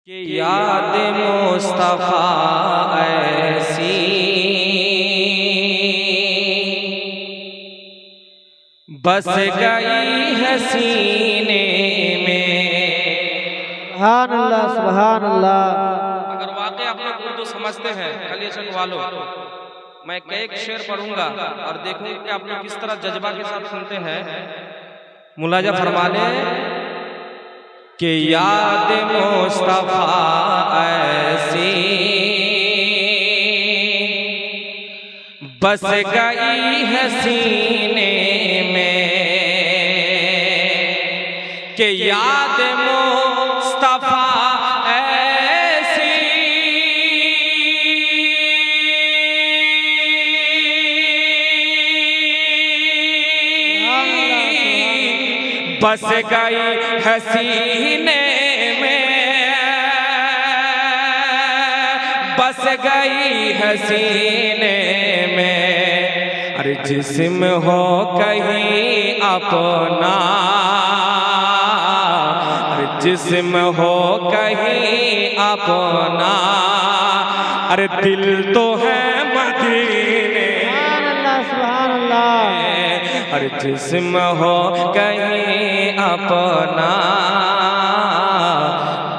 कि याद मुस्तफा ऐसी बस गई है सीने में। सुभान अल्लाह सुभान अल्लाह। अगर वाकई आप लोग उर्दू समझते हैं कलियशन वालों, मैं एक शेर पढ़ूंगा और देखूंगा कि आप लोग किस तरह जज्बा के साथ सुनते हैं। मुलाजा फरमा ले कि याद मुस्तफा ऐसी बस गई है सीने में कि याद मुस्तफा ऐसी बस गई है सीने में, बस गई है सीने में। अरे जिस्म हो कहीं अपना, अरे जिस्म हो कहीं अपना, अरे दिल तो है मदीने। सुभान अल्लाह। अरे जिस्म हो कहीं अपना,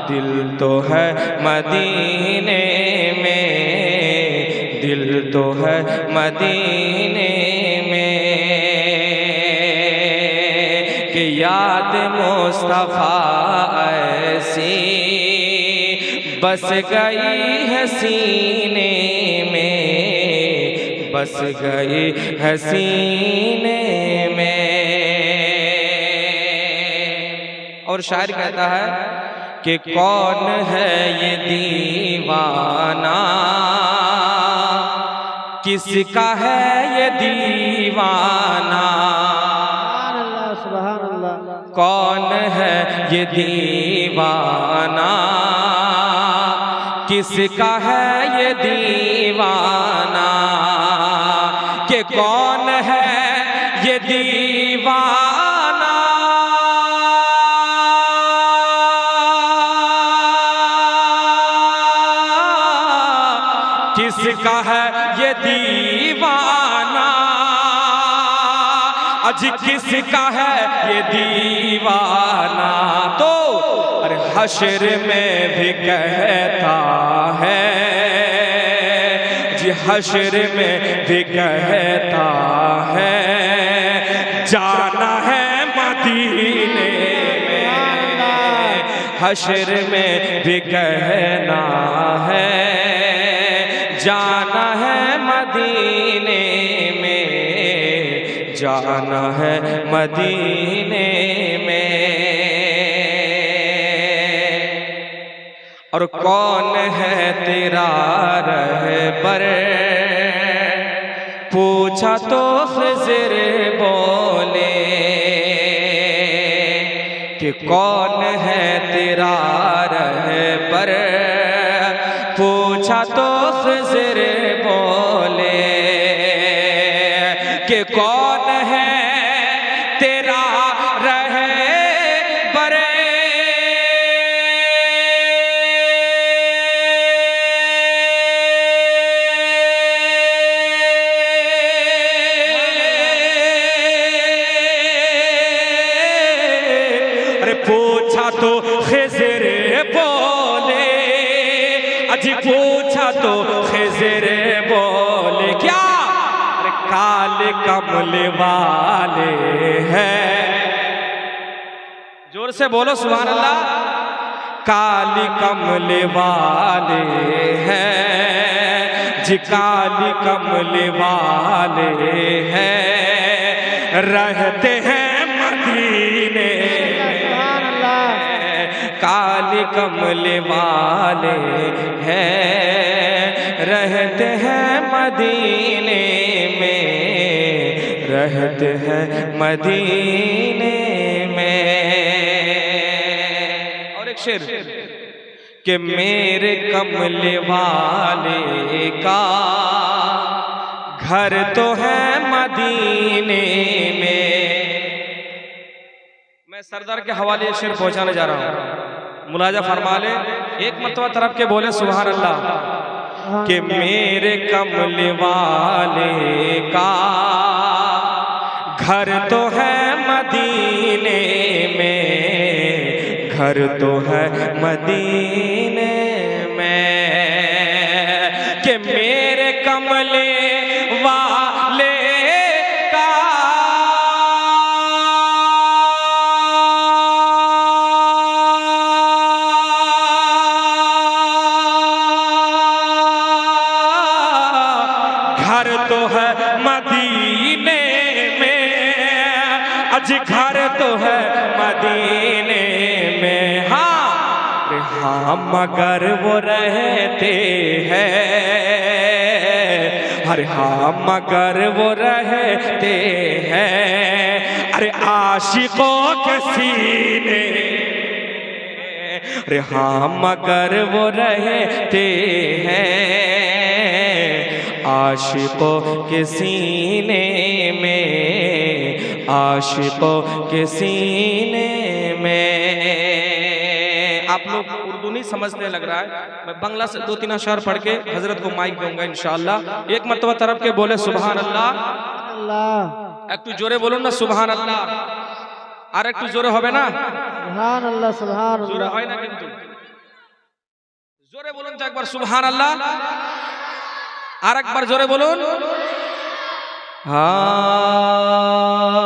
दिल तो है मदीने में, दिल तो है मदीने में। कि याद मुस्तफा ऐसी बस गई है सीने में, बस गई है सीने में। और शायर कहता है कि कौन है ये दीवाना, किसका है ये दीवाना। सुभान अल्लाह। कौन है ये दीवाना, किसका है ये दीवाना। कि कौन है ये दीवाना, किसका है ये दीवाना। अज किसका है ये दीवाना। तो अरे हश्र में भी कहता है, जी हश्र में भी कहता है, जाना है मदीने में। हश्र में भी कहना है, जाना है मदीने में, जाना है मदीने में। और कौन है तेरा रहबर, पूछा तो खिज़र बोले। कि कौन है तेरा रहबर, पूछा तो खिज़र बोले। कि कौन है तेरा रहबर, अरे पूछा तो खिज़र बोले। अजी पूछा तो खिज़र बोले क्या, अरे काल कमल वाले हैं। जोर से बोलो सुभान अल्लाह। काली कमल वाले हैं जी, काली कमल वाले हैं, रहते हैं मदीने में। काली कमल वाले हैं, रहते हैं मदीने में, रहते हैं मदीने में। और एक शेर कि मेरे कमल वाले का घर तो है मदीने में। मैं सरदार के हवाले शेर पहुंचाने जा रहा हूं, मुलाजा फरमा ले। एक मरतबा तरफ के बोले सुभान अल्लाह कि मेरे कमले वाले का घर तो है मदीने में, घर तो है मदीने में, कि मेरे कमले वाले का घर तो है मदीने में, अज घर तो है मदीने में। हाँ मगर वो रहते हैं, अरे हाँ मगर वो रहते हैं, अरे आशिकों के सीने, अरे हाँ मगर वो रहते हैं आशिकों के सीने में, आशिकों के सीने में। आप लोग उर्दू नहीं समझने लग रहा है, मैं बांग्ला से 2-3 अशआर पढ़ के हजरत को माइक दूंगा इंशाअल्लाह। एक मरतबा तरफ के बोले सुभान अल्लाह, अल्लाह एक तू जोरे बोलो ना सुभान अल्लाह, और एक तू जोरे होबे ना सुभान अल्लाह सुभान जोरे अल्लाह হয় না কিন্তু जोरे बोलুন তো একবার সুবহান আল্লাহ, আর একবার जोरे बोलুন। हाँ